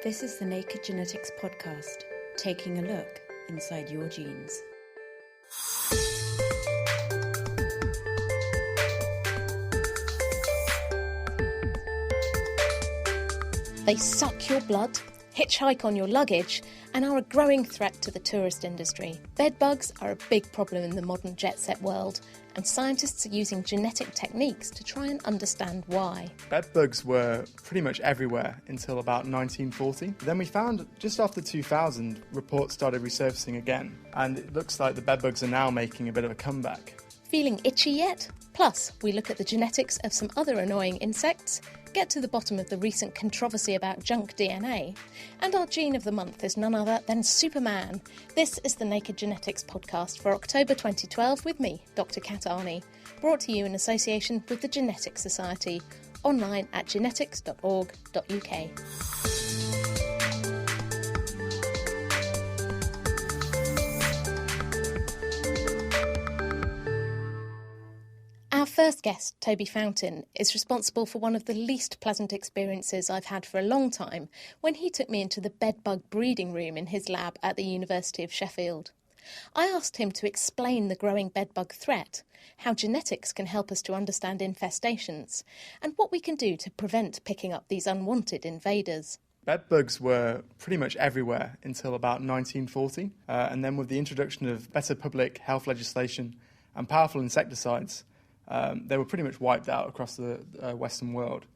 This is the Naked Genetics podcast, taking a look inside your genes. They suck your blood, hitchhike on your luggage, and are a growing threat to the tourist industry. Bedbugs are a big problem in the modern jet-set world, and scientists are using genetic techniques to try and understand why. Bedbugs were pretty much everywhere until about 1940. Then we found, just after 2000, reports started resurfacing again, and it looks like the bedbugs are now making a bit of a comeback. Feeling itchy yet? Plus, we look at the genetics of some other annoying insects, get to the bottom of the recent controversy about junk DNA, and our gene of the month is none other than Superman. This is the Naked Genetics podcast for October 2012 with me, Dr. Kat Arney, brought to you in association with the Genetics Society, online at genetics.org.uk. Our first guest, Toby Fountain, is responsible for one of the least pleasant experiences I've had for a long time when he took me into the bedbug breeding room in his lab at the University of Sheffield. I asked him to explain the growing bedbug threat, how genetics can help us to understand infestations, and what we can do to prevent picking up these unwanted invaders. Bedbugs were pretty much everywhere until about 1940, and then with the introduction of better public health legislation and powerful insecticides, they were pretty much wiped out across the Western world.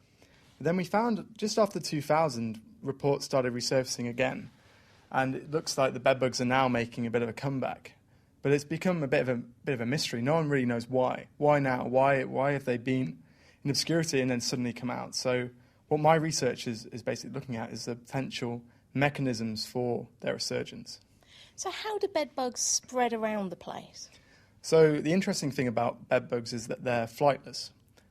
Then we found, just after 2000, reports started resurfacing again, and it looks like the bedbugs are now making a bit of a comeback. But it's become a bit of a mystery. No one really knows why. Why now? Why have they been in obscurity and then suddenly come out? So what my research is basically looking at is the potential mechanisms for their resurgence. So how do bedbugs spread around the place? So the interesting thing about bedbugs is that they're flightless.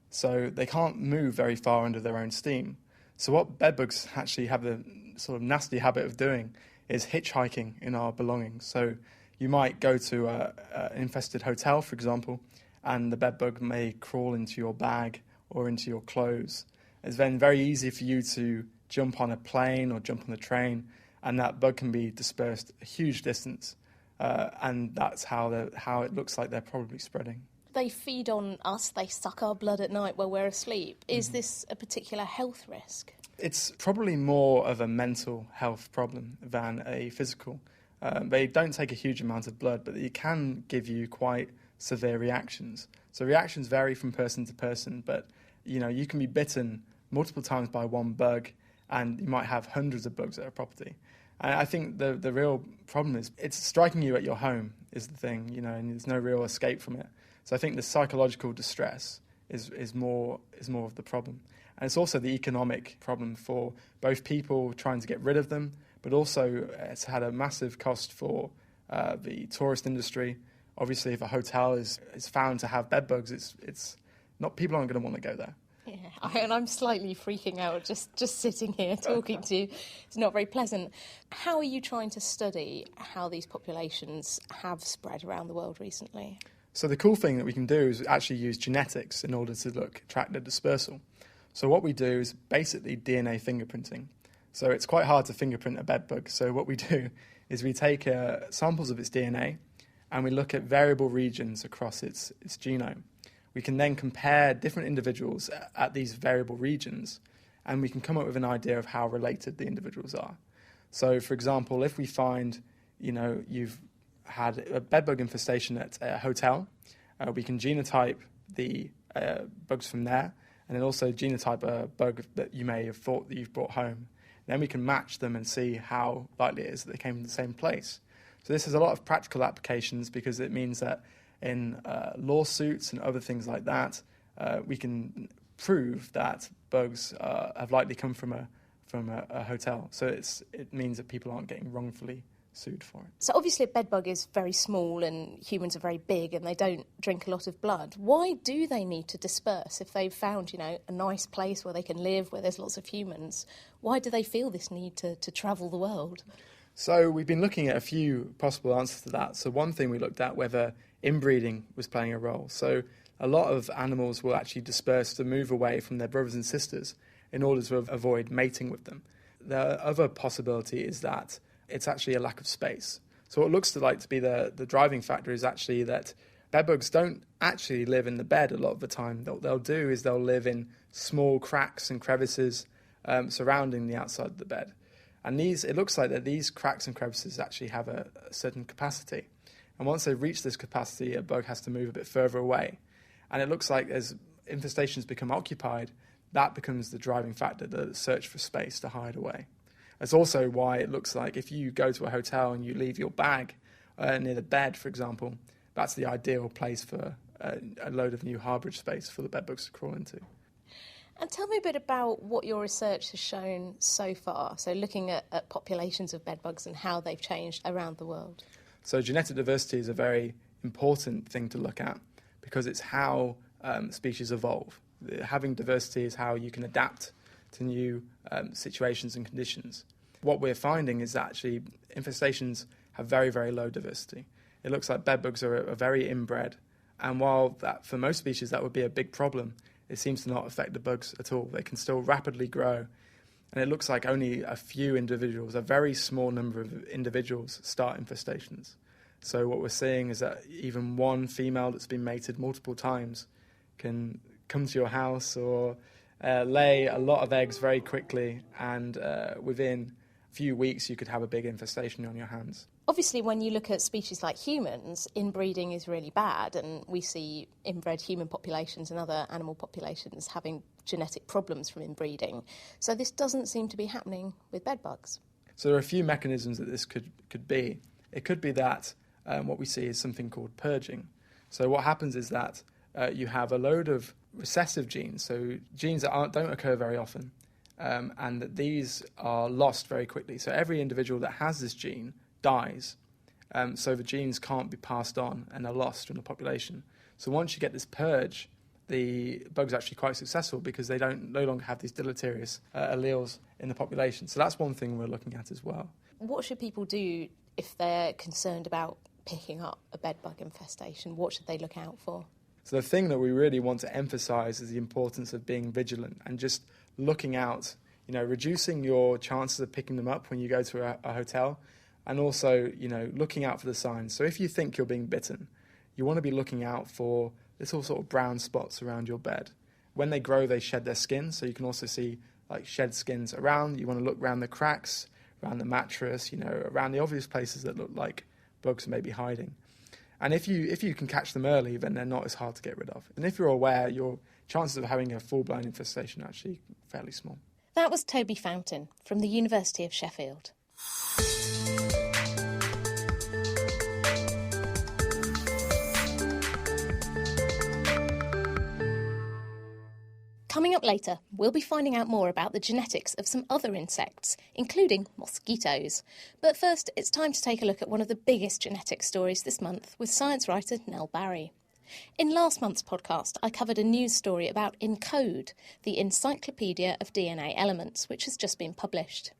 So they can't move very far under their own steam. So what bedbugs actually have the sort of nasty habit of doing is hitchhiking in our belongings. So you might go to an infested hotel, for example, and the bedbug may crawl into your bag or into your clothes. It's then very easy for you to jump on a plane or jump on the train, and that bug can be dispersed a huge distance. And that's how it looks like they're probably spreading. They feed on us, they suck our blood at night while we're asleep. Is this a particular health risk? It's probably more of a mental health problem than a physical. They don't take a huge amount of blood, but it can give you quite severe reactions. So reactions vary from person to person, but you can be bitten multiple times by one bug, and you might have hundreds of bugs at a property. And I think the real problem is it's striking you at your home is the thing, and there's no real escape from it. So I think the psychological distress is more of the problem. And it's also the economic problem for both people trying to get rid of them, but also it's had a massive cost for the tourist industry. Obviously, if a hotel is found to have bedbugs, it's not, people aren't going to want to go there. Yeah, and I'm slightly freaking out just sitting here talking to you. It's not very pleasant. How are you trying to study how these populations have spread around the world recently? So the cool thing that we can do is actually use genetics in order to track the dispersal. So what we do is basically DNA fingerprinting. So it's quite hard to fingerprint a bedbug. So what we do is we take samples of its DNA and we look at variable regions across its genome. We can then compare different individuals at these variable regions, and we can come up with an idea of how related the individuals are. So, for example, if we find, you've had a bedbug infestation at a hotel, we can genotype the bugs from there, and then also genotype a bug that you may have thought that you've brought home. Then we can match them and see how likely it is that they came from the same place. So this has a lot of practical applications because it means that in lawsuits and other things like that, we can prove that bugs have likely come from a hotel. So it means that people aren't getting wrongfully sued for it. So obviously a bedbug is very small and humans are very big and they don't drink a lot of blood. Why do they need to disperse if they've found, a nice place where they can live, where there's lots of humans? Why do they feel this need to travel the world? So we've been looking at a few possible answers to that. So one thing we looked at whether inbreeding was playing a role. So a lot of animals will actually disperse to move away from their brothers and sisters in order to avoid mating with them. the other possibility is that it's actually a lack of space. So what looks to be the driving factor is actually that bedbugs don't actually live in the bed a lot of the time. What they'll do is they'll live in small cracks and crevices surrounding the outside of the bed. And it looks like that these cracks and crevices actually have a certain capacity. And once they've reached this capacity, a bug has to move a bit further away. And it looks like as infestations become occupied, that becomes the driving factor, the search for space to hide away. That's also why it looks like if you go to a hotel and you leave your bag near the bed, for example, that's the ideal place for a load of new harbourage space for the bedbugs to crawl into. And tell me a bit about what your research has shown so far, so looking at populations of bedbugs and how they've changed around the world. So genetic diversity is a very important thing to look at because it's how species evolve. Having diversity is how you can adapt to new situations and conditions. What we're finding is that actually infestations have very, very low diversity. It looks like bedbugs are very inbred, and while that for most species that would be a big problem, it seems to not affect the bugs at all. They can still rapidly grow, and it looks like only a few individuals, a very small number of individuals, start infestations. So what we're seeing is that even one female that's been mated multiple times can come to your house or lay a lot of eggs very quickly, and within a few weeks you could have a big infestation on your hands. Obviously, when you look at species like humans, inbreeding is really bad, and we see inbred human populations and other animal populations having genetic problems from inbreeding. So this doesn't seem to be happening with bedbugs. So there are a few mechanisms that this could be. It could be that what we see is something called purging. So what happens is that you have a load of recessive genes, so genes that don't occur very often, and that these are lost very quickly. So every individual that has this gene dies, so the genes can't be passed on and are lost from the population. So once you get this purge, the bug's actually quite successful because they no longer have these deleterious alleles in the population. So that's one thing we're looking at as well. What should people do if they're concerned about picking up a bedbug infestation? What should they look out for? So the thing that we really want to emphasise is the importance of being vigilant and just looking out, reducing your chances of picking them up when you go to a hotel, and also, looking out for the signs. So if you think you're being bitten, you want to be looking out for little sort of brown spots around your bed. When they grow, they shed their skin, so you can also see shed skins around. You want to look around the cracks, around the mattress, around the obvious places that look like bugs may be hiding. And if you can catch them early, then they're not as hard to get rid of. And if you're aware, your chances of having a full-blown infestation are actually fairly small. That was Toby Fountain from the University of Sheffield. Coming up later, we'll be finding out more about the genetics of some other insects, including mosquitoes. But first, it's time to take a look at one of the biggest genetic stories this month with science writer Nell Barry. In last month's podcast, I covered a news story about ENCODE, the Encyclopedia of DNA Elements, which has just been published.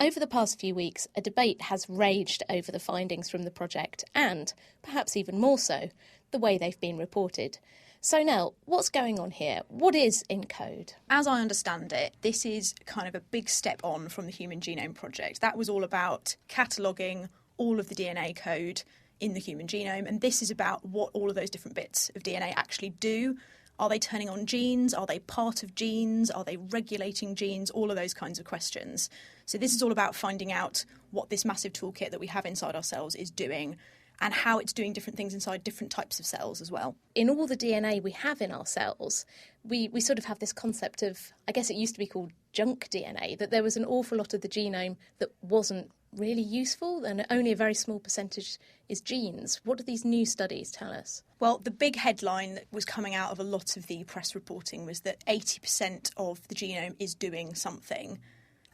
Over the past few weeks, a debate has raged over the findings from the project and, perhaps even more so, the way they've been reported. So Nell, what's going on here? What is ENCODE? As I understand it, this is kind of a big step on from the Human Genome Project. That was all about cataloguing all of the DNA code in the human genome, and this is about what all of those different bits of DNA actually do. Are they turning on genes? Are they part of genes? Are they regulating genes? All of those kinds of questions. So this is all about finding out what this massive toolkit that we have inside our cells is doing, and how it's doing different things inside different types of cells as well. In all the DNA we have in our cells, we sort of have this concept of, I guess it used to be called junk DNA, that there was an awful lot of the genome that wasn't really useful and only a very small percentage is genes. What do these new studies tell us? Well, the big headline that was coming out of a lot of the press reporting was that 80% of the genome is doing something.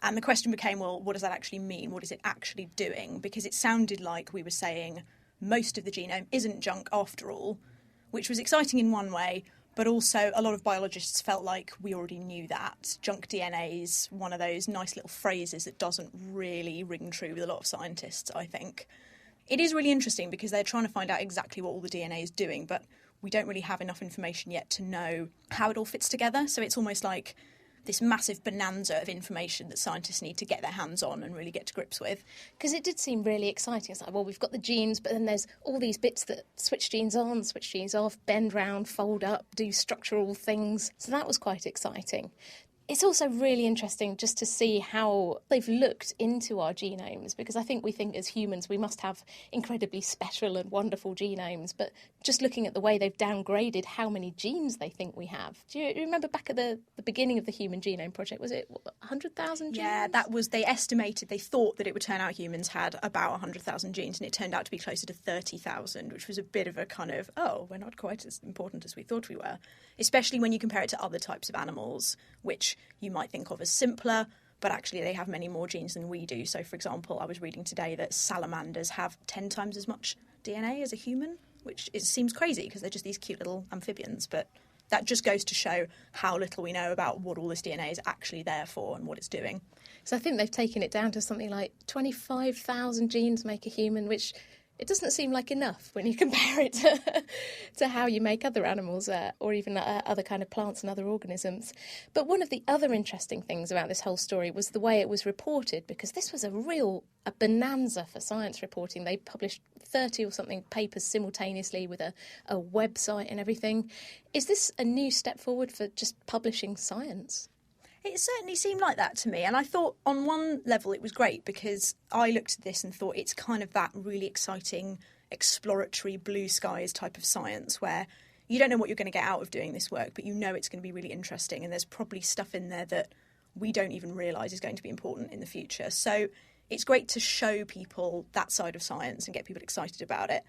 And the question became, well, what does that actually mean? What is it actually doing? Because it sounded like we were saying most of the genome isn't junk after all, which was exciting in one way, but also a lot of biologists felt like we already knew that. Junk DNA is one of those nice little phrases that doesn't really ring true with a lot of scientists, I think. It is really interesting because they're trying to find out exactly what all the DNA is doing, but we don't really have enough information yet to know how it all fits together. So it's almost like this massive bonanza of information that scientists need to get their hands on and really get to grips with. Because it did seem really exciting. It's like, well, we've got the genes, but then there's all these bits that switch genes on, switch genes off, bend round, fold up, do structural things. So that was quite exciting. It's also really interesting just to see how they've looked into our genomes, because I think we think as humans we must have incredibly special and wonderful genomes, but just looking at the way they've downgraded how many genes they think we have. Do you remember back at the beginning of the Human Genome Project, was it 100,000 genes? Yeah, they thought that it would turn out humans had about 100,000 genes, and it turned out to be closer to 30,000, which was a bit of a kind of, we're not quite as important as we thought we were, especially when you compare it to other types of animals, which you might think of as simpler, but actually they have many more genes than we do. So, for example, I was reading today that salamanders have 10 times as much DNA as a human, which seems crazy because they're just these cute little amphibians, but that just goes to show how little we know about what all this DNA is actually there for and what it's doing. So I think they've taken it down to something like 25,000 genes make a human, which it doesn't seem like enough when you compare it to how you make other animals or even other kind of plants and other organisms. But one of the other interesting things about this whole story was the way it was reported, because this was a bonanza for science reporting. They published 30 or something papers simultaneously with a website and everything. Is this a new step forward for just publishing science? It certainly seemed like that to me, and I thought on one level it was great because I looked at this and thought it's kind of that really exciting, exploratory, blue skies type of science where you don't know what you're going to get out of doing this work, but you know it's going to be really interesting, and there's probably stuff in there that we don't even realise is going to be important in the future. So it's great to show people that side of science and get people excited about it.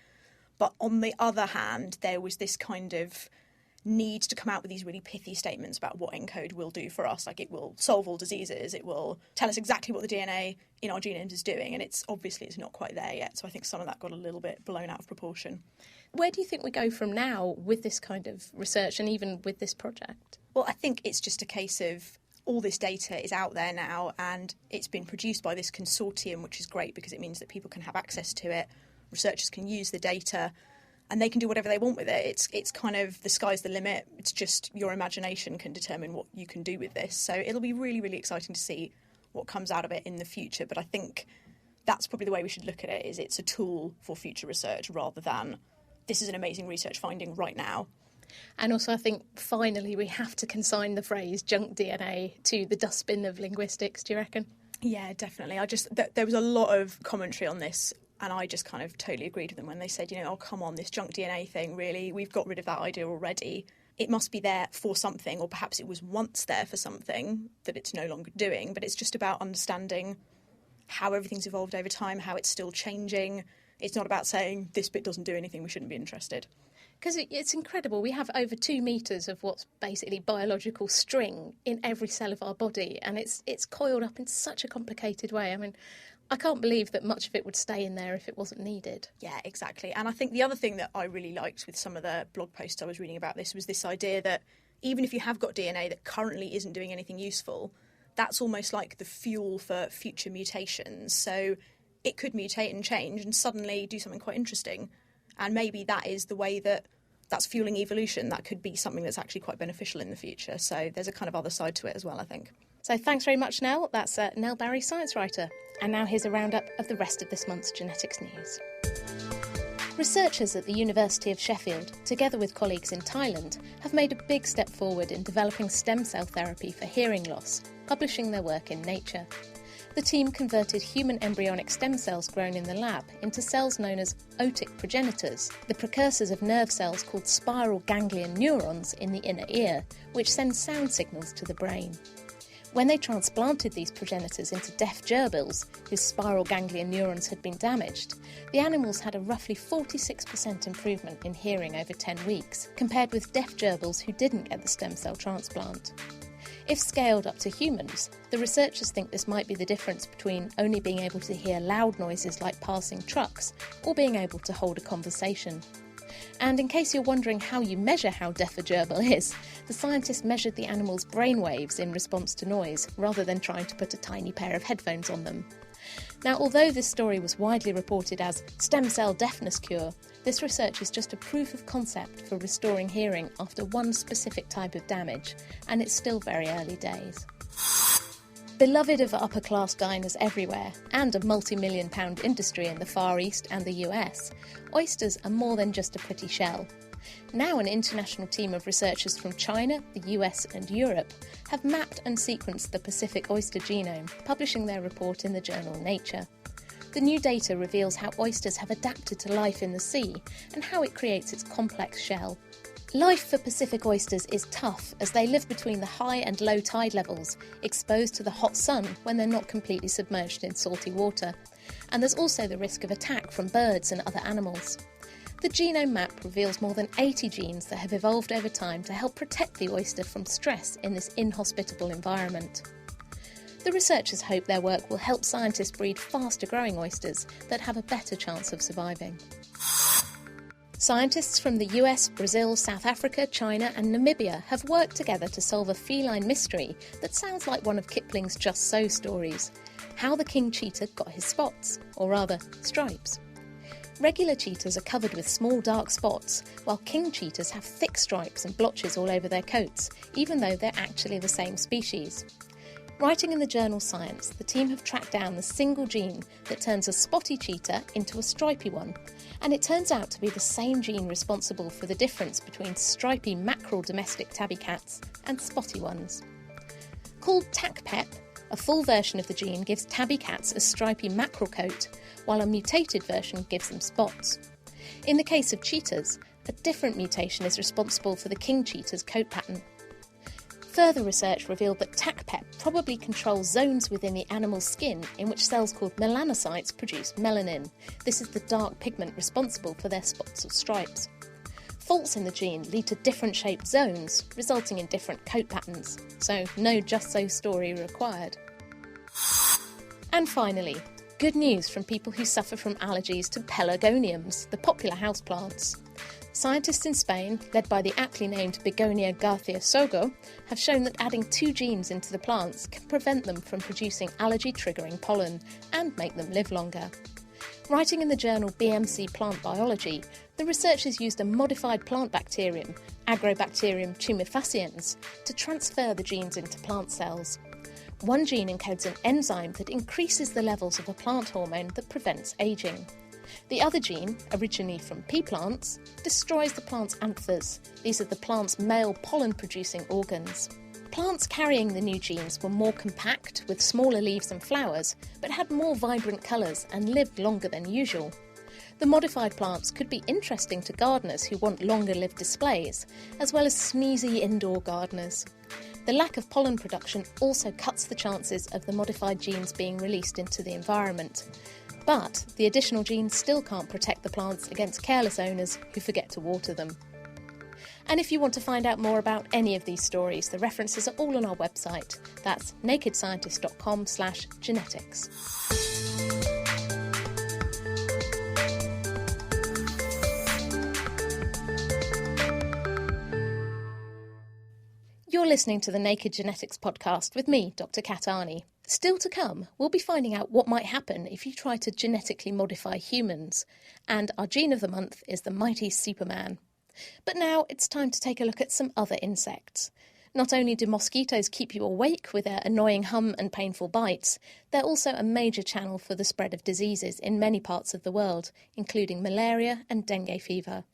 But on the other hand, there was this kind of need to come out with these really pithy statements about what ENCODE will do for us. Like, it will solve all diseases, it will tell us exactly what the DNA in our genomes is doing, and it's not quite there yet. So I think some of that got a little bit blown out of proportion. Where do you think we go from now with this kind of research and even with this project? Well, I think it's just a case of all this data is out there now and it's been produced by this consortium, which is great because it means that people can have access to it, researchers can use the data, and they can do whatever they want with it. It's kind of the sky's the limit. It's just your imagination can determine what you can do with this. So it'll be really, really exciting to see what comes out of it in the future. But I think that's probably the way we should look at it, is it's a tool for future research rather than this is an amazing research finding right now. And also I think finally we have to consign the phrase junk DNA to the dustbin of linguistics, do you reckon? Yeah, definitely. There was a lot of commentary on this, and I just kind of totally agreed with them when they said, oh, come on, this junk DNA thing, really, we've got rid of that idea already. It must be there for something, or perhaps it was once there for something that it's no longer doing. But it's just about understanding how everything's evolved over time, how it's still changing. It's not about saying this bit doesn't do anything, we shouldn't be interested. Because it's incredible. We have over 2 metres of what's basically biological string in every cell of our body, and it's coiled up in such a complicated way. I mean, I can't believe that much of it would stay in there if it wasn't needed. Yeah, exactly. And I think the other thing that I really liked with some of the blog posts I was reading about this was this idea that even if you have got DNA that currently isn't doing anything useful, that's almost like the fuel for future mutations. So it could mutate and change and suddenly do something quite interesting. And maybe that is the way that's fueling evolution. That could be something that's actually quite beneficial in the future. So there's a kind of other side to it as well, I think. So thanks very much, Nell. That's Nell Barry, science writer. And now here's a roundup of the rest of this month's genetics news. Researchers at the University of Sheffield, together with colleagues in Thailand, have made a big step forward in developing stem cell therapy for hearing loss, publishing their work in Nature. The team converted human embryonic stem cells grown in the lab into cells known as otic progenitors, the precursors of nerve cells called spiral ganglion neurons in the inner ear, which send sound signals to the brain. When they transplanted these progenitors into deaf gerbils, whose spiral ganglion neurons had been damaged, the animals had a roughly 46% improvement in hearing over 10 weeks, compared with deaf gerbils who didn't get the stem cell transplant. If scaled up to humans, the researchers think this might be the difference between only being able to hear loud noises like passing trucks or being able to hold a conversation. And in case you're wondering how you measure how deaf a gerbil is, the scientists measured the animal's brainwaves in response to noise, rather than trying to put a tiny pair of headphones on them. Now, although this story was widely reported as stem cell deafness cure, this research is just a proof of concept for restoring hearing after one specific type of damage, and it's still very early days. Beloved of upper-class diners everywhere, and a multi-million-pound industry in the Far East and the US, oysters are more than just a pretty shell. Now an international team of researchers from China, the US and Europe have mapped and sequenced the Pacific oyster genome, publishing their report in the journal Nature. The new data reveals how oysters have adapted to life in the sea and how it creates its complex shell. Life for Pacific oysters is tough as they live between the high and low tide levels, exposed to the hot sun when they're not completely submerged in salty water. And there's also the risk of attack from birds and other animals. The genome map reveals more than 80 genes that have evolved over time to help protect the oyster from stress in this inhospitable environment. The researchers hope their work will help scientists breed faster growing oysters that have a better chance of surviving. Scientists from the US, Brazil, South Africa, China and Namibia have worked together to solve a feline mystery that sounds like one of Kipling's Just So stories: how the king cheetah got his spots, or rather, stripes. Regular cheetahs are covered with small dark spots, while king cheetahs have thick stripes and blotches all over their coats, even though they're actually the same species. Writing in the journal Science, the team have tracked down the single gene that turns a spotty cheetah into a stripy one, and it turns out to be the same gene responsible for the difference between stripy mackerel domestic tabby cats and spotty ones. Called TACPEP, a full version of the gene gives tabby cats a stripy mackerel coat, while a mutated version gives them spots. In the case of cheetahs, a different mutation is responsible for the king cheetah's coat pattern. Further research revealed that TACPEP probably controls zones within the animal's skin in which cells called melanocytes produce melanin. This is the dark pigment responsible for their spots or stripes. Faults in the gene lead to different shaped zones, resulting in different coat patterns. So no Just So story required. And finally, good news from people who suffer from allergies to pelargoniums, the popular houseplants. Scientists in Spain, led by the aptly named Begonia García-Sogo, have shown that adding 2 genes into the plants can prevent them from producing allergy-triggering pollen and make them live longer. Writing in the journal BMC Plant Biology, the researchers used a modified plant bacterium, Agrobacterium tumefaciens, to transfer the genes into plant cells. One gene encodes an enzyme that increases the levels of a plant hormone that prevents ageing. The other gene, originally from pea plants, destroys the plant's anthers. These are the plant's male pollen-producing organs. Plants carrying the new genes were more compact, with smaller leaves and flowers, but had more vibrant colours and lived longer than usual. The modified plants could be interesting to gardeners who want longer-lived displays, as well as sneezy indoor gardeners. The lack of pollen production also cuts the chances of the modified genes being released into the environment. But the additional genes still can't protect the plants against careless owners who forget to water them. And if you want to find out more about any of these stories, the references are all on our website. That's nakedscientist.com/genetics. You're listening to the Naked Genetics podcast with me, Dr. Kat Arney. Still to come, we'll be finding out what might happen if you try to genetically modify humans. And our gene of the month is the mighty Superman. But now it's time to take a look at some other insects. Not only do mosquitoes keep you awake with their annoying hum and painful bites, they're also a major channel for the spread of diseases in many parts of the world, including malaria and dengue fever.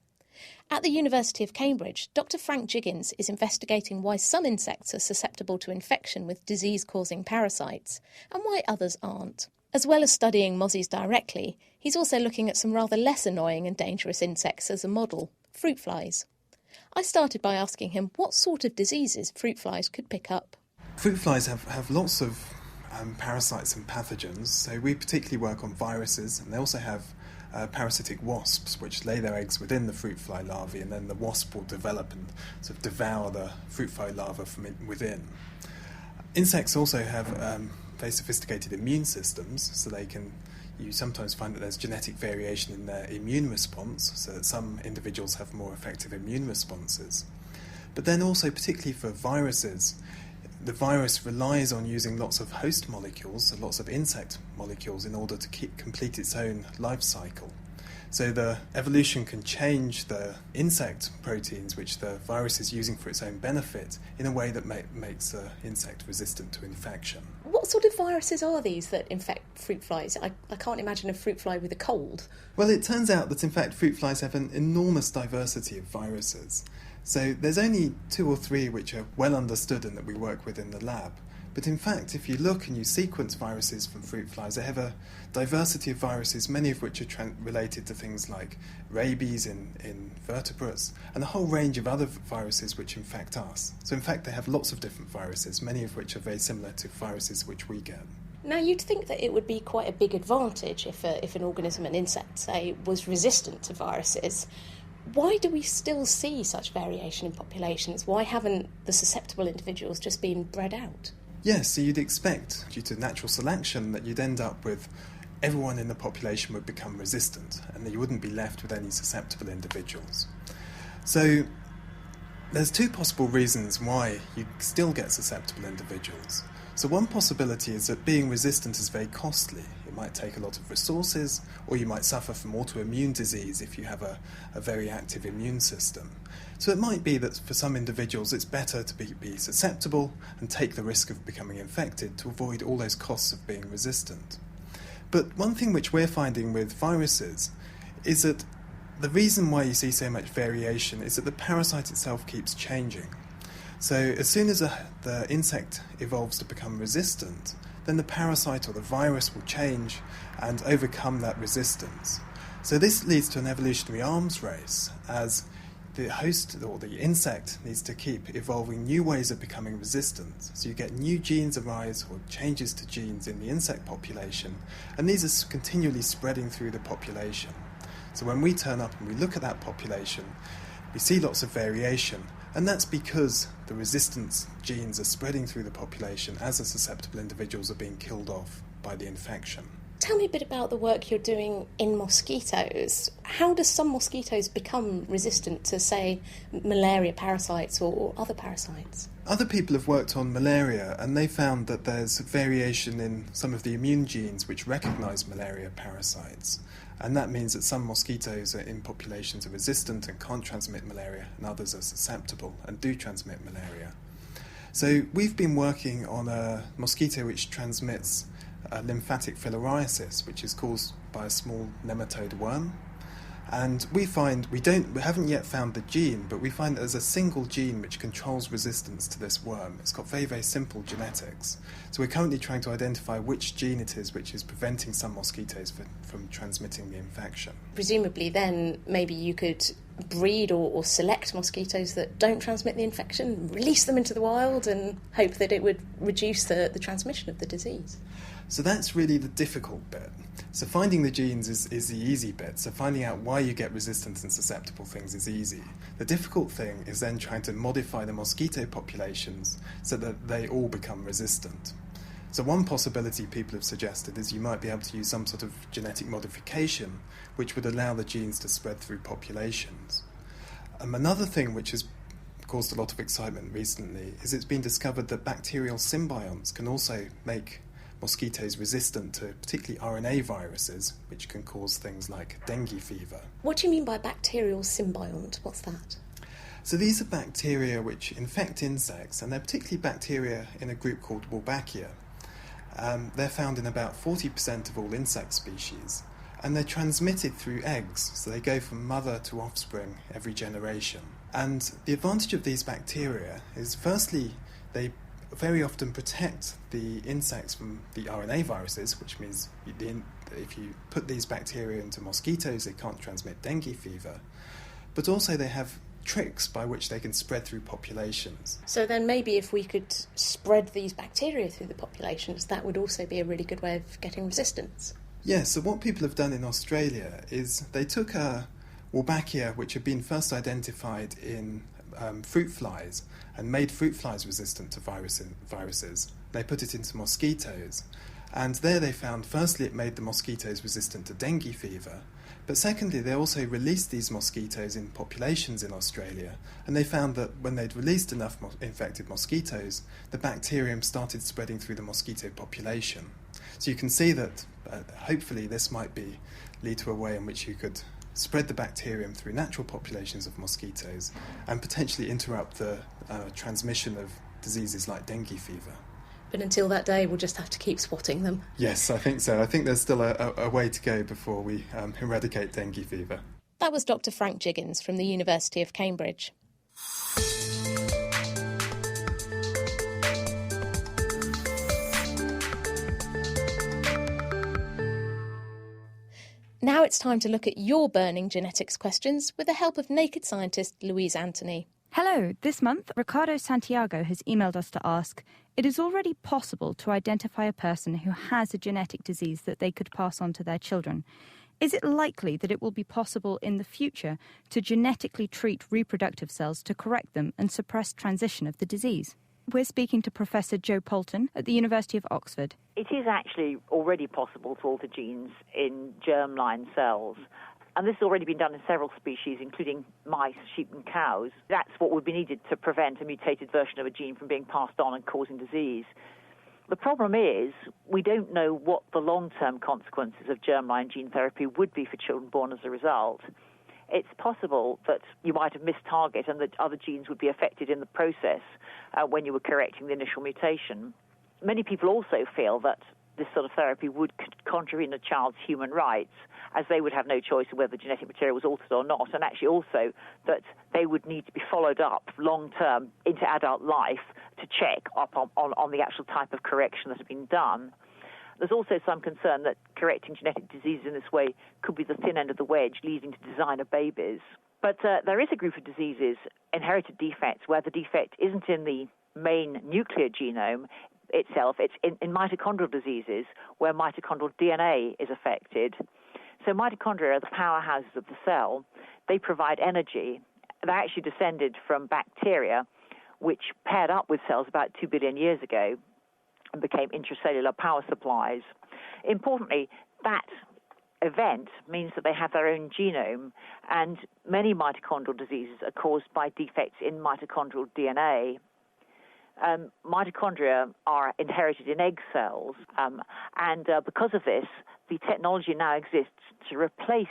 At the University of Cambridge, Dr. Frank Jiggins is investigating why some insects are susceptible to infection with disease-causing parasites, and why others aren't. As well as studying mozzies directly, he's also looking at some rather less annoying and dangerous insects as a model, fruit flies. I started by asking him what sort of diseases fruit flies could pick up. Fruit flies have lots of parasites and pathogens, so we particularly work on viruses, and they also have parasitic wasps, which lay their eggs within the fruit fly larvae, and then the wasp will develop and sort of devour the fruit fly larva from within. Insects also have very sophisticated immune systems, so you sometimes find that there's genetic variation in their immune response, so that some individuals have more effective immune responses. But then also, particularly for viruses, the virus relies on using lots of host molecules, so lots of insect molecules, in order to complete its own life cycle. So the evolution can change the insect proteins which the virus is using for its own benefit in a way that makes the insect resistant to infection. What sort of viruses are these that infect fruit flies? I can't imagine a fruit fly with a cold. Well, it turns out that in fact fruit flies have an enormous diversity of viruses. So there's only 2 or 3 which are well understood and that we work with in the lab. But in fact, if you look and you sequence viruses from fruit flies, they have a diversity of viruses, many of which are related to things like rabies in vertebrates, and a whole range of other viruses which infect us. So in fact, they have lots of different viruses, many of which are very similar to viruses which we get. Now, you'd think that it would be quite a big advantage if an organism, an insect, say, was resistant to viruses. Why do we still see such variation in populations? Why haven't the susceptible individuals just been bred out? Yes, so you'd expect, due to natural selection, that you'd end up with everyone in the population would become resistant and that you wouldn't be left with any susceptible individuals. So there's 2 possible reasons why you still get susceptible individuals. So one possibility is that being resistant is very costly. It might take a lot of resources, or you might suffer from autoimmune disease if you have a very active immune system. So it might be that for some individuals it's better to be susceptible and take the risk of becoming infected to avoid all those costs of being resistant. But one thing which we're finding with viruses is that the reason why you see so much variation is that the parasite itself keeps changing. So as soon as the insect evolves to become resistant, then the parasite or the virus will change and overcome that resistance. So this leads to an evolutionary arms race, as the host or the insect needs to keep evolving new ways of becoming resistant. So you get new genes arise or changes to genes in the insect population, and these are continually spreading through the population. So when we turn up and we look at that population, we see lots of variation, and that's because the resistance genes are spreading through the population as the susceptible individuals are being killed off by the infection. Tell me a bit about the work you're doing in mosquitoes. How do some mosquitoes become resistant to, say, malaria parasites or other parasites? Other people have worked on malaria, and they found that there's variation in some of the immune genes which recognise malaria parasites. And that means that some mosquitoes in populations are resistant and can't transmit malaria, and others are susceptible and do transmit malaria. So we've been working on a mosquito which transmits lymphatic filariasis, which is caused by a small nematode worm. And we haven't yet found the gene, but we find that there's a single gene which controls resistance to this worm. It's got very, very simple genetics. So we're currently trying to identify which gene it is which is preventing some mosquitoes from transmitting the infection. Presumably then maybe you could breed or select mosquitoes that don't transmit the infection, release them into the wild and hope that it would reduce the transmission of the disease. So that's really the difficult bit. So finding the genes is the easy bit. So finding out why you get resistant and susceptible things is easy. The difficult thing is then trying to modify the mosquito populations so that they all become resistant. So one possibility people have suggested is you might be able to use some sort of genetic modification which would allow the genes to spread through populations. Another thing which has caused a lot of excitement recently is it's been discovered that bacterial symbionts can also make mosquitoes resistant to particularly RNA viruses, which can cause things like dengue fever. What do you mean by bacterial symbiont? What's that? So these are bacteria which infect insects, and they're particularly bacteria in a group called Wolbachia. They're found in about 40% of all insect species, and they're transmitted through eggs, so they go from mother to offspring every generation. And the advantage of these bacteria is, firstly, they very often protect the insects from the RNA viruses, which means if you put these bacteria into mosquitoes, they can't transmit dengue fever. But also they have tricks by which they can spread through populations. So then maybe if we could spread these bacteria through the populations, that would also be a really good way of getting resistance. Yes, so what people have done in Australia is they took a Wolbachia, which had been first identified in fruit flies, and made fruit flies resistant to viruses. They put it into mosquitoes, And there they found, firstly, it made the mosquitoes resistant to dengue fever, but secondly, they also released these mosquitoes in populations in Australia, and they found that when they'd released enough infected mosquitoes, the bacterium started spreading through the mosquito population. So you can see that hopefully this might lead to a way in which you could spread the bacterium through natural populations of mosquitoes and potentially interrupt the transmission of diseases like dengue fever. But until that day, we'll just have to keep swatting them. Yes, I think so. I think there's still a way to go before we eradicate dengue fever. That was Dr. Frank Jiggins from the University of Cambridge. Now it's time to look at your burning genetics questions with the help of naked scientist Louise Anthony. Hello, this month Ricardo Santiago has emailed us to ask, it is already possible to identify a person who has a genetic disease that they could pass on to their children. Is it likely that it will be possible in the future to genetically treat reproductive cells to correct them and suppress transition of the disease? We're speaking to Professor Joe Poulton at the University of Oxford. It is actually already possible to alter genes in germline cells. And this has already been done in several species, including mice, sheep and cows. That's what would be needed to prevent a mutated version of a gene from being passed on and causing disease. The problem is we don't know what the long-term consequences of germline gene therapy would be for children born as a result. It's possible that you might have missed target and that other genes would be affected in the process when you were correcting the initial mutation. Many people also feel that this sort of therapy would contravene a child's human rights, as they would have no choice of whether the genetic material was altered or not, and actually also that they would need to be followed up long-term into adult life to check up on the actual type of correction that had been done. There's also some concern that correcting genetic diseases in this way could be the thin end of the wedge leading to designer babies. But there is a group of diseases, inherited defects, where the defect isn't in the main nuclear genome itself, it's in mitochondrial diseases where mitochondrial DNA is affected. So mitochondria are the powerhouses of the cell. They provide energy. They're actually descended from bacteria, which paired up with cells about 2 billion years ago and became intracellular power supplies. Importantly, that event means that they have their own genome, and many mitochondrial diseases are caused by defects in mitochondrial DNA. Mitochondria are inherited in egg cells, and because of this, the technology now exists to replace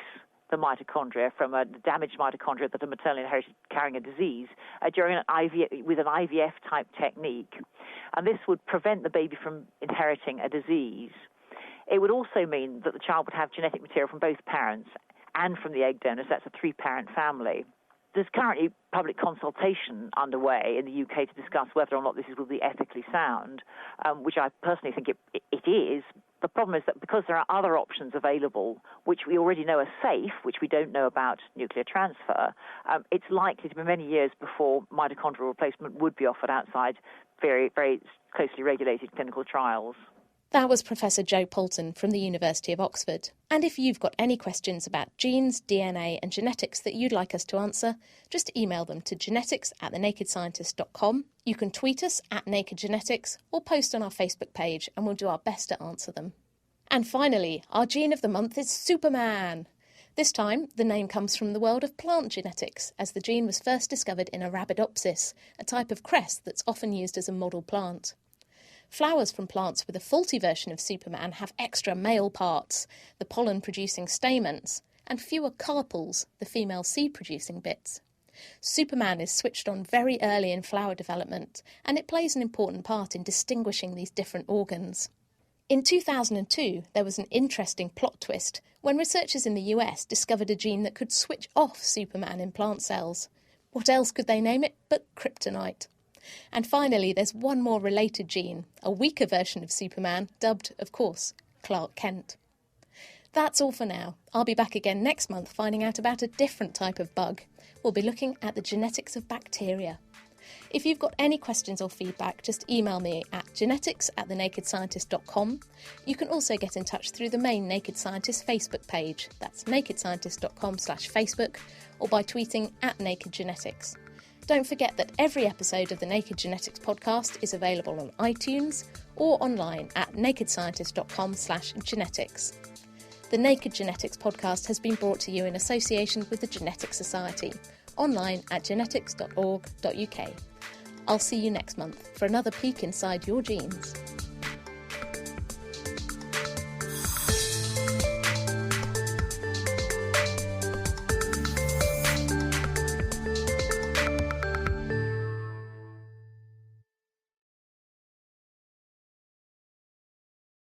the mitochondria from a damaged mitochondria that are maternally inherited carrying a disease with an IVF-type technique. And this would prevent the baby from inheriting a disease. It would also mean that the child would have genetic material from both parents and from the egg donors. That's a three-parent family. There's currently public consultation underway in the UK to discuss whether or not this will be ethically sound, which I personally think it is. The problem is that because there are other options available, which we already know are safe, which we don't know about nuclear transfer, it's likely to be many years before mitochondrial replacement would be offered outside very, very closely regulated clinical trials. That was Professor Joe Poulton from the University of Oxford. And if you've got any questions about genes, DNA and genetics that you'd like us to answer, just email them to genetics@thenakedscientist.com. You can tweet us @nakedgenetics or post on our Facebook page and we'll do our best to answer them. And finally, our gene of the month is Superman. This time, the name comes from the world of plant genetics, as the gene was first discovered in Arabidopsis, a type of cress that's often used as a model plant. Flowers from plants with a faulty version of Superman have extra male parts, the pollen-producing stamens, and fewer carpels, the female seed-producing bits. Superman is switched on very early in flower development, and it plays an important part in distinguishing these different organs. In 2002, there was an interesting plot twist when researchers in the US discovered a gene that could switch off Superman in plant cells. What else could they name it but kryptonite? And finally, there's one more related gene, a weaker version of Superman, dubbed, of course, Clark Kent. That's all for now. I'll be back again next month finding out about a different type of bug. We'll be looking at the genetics of bacteria. If you've got any questions or feedback, just email me at genetics@thenakedscientist.com. You can also get in touch through the main Naked Scientist Facebook page. That's nakedscientist.com/Facebook, or by tweeting @nakedgenetics. Don't forget that every episode of the Naked Genetics podcast is available on iTunes or online at nakedscientist.com/genetics. The Naked Genetics podcast has been brought to you in association with the Genetics Society, online at genetics.org.uk. I'll see you next month for another peek inside your genes.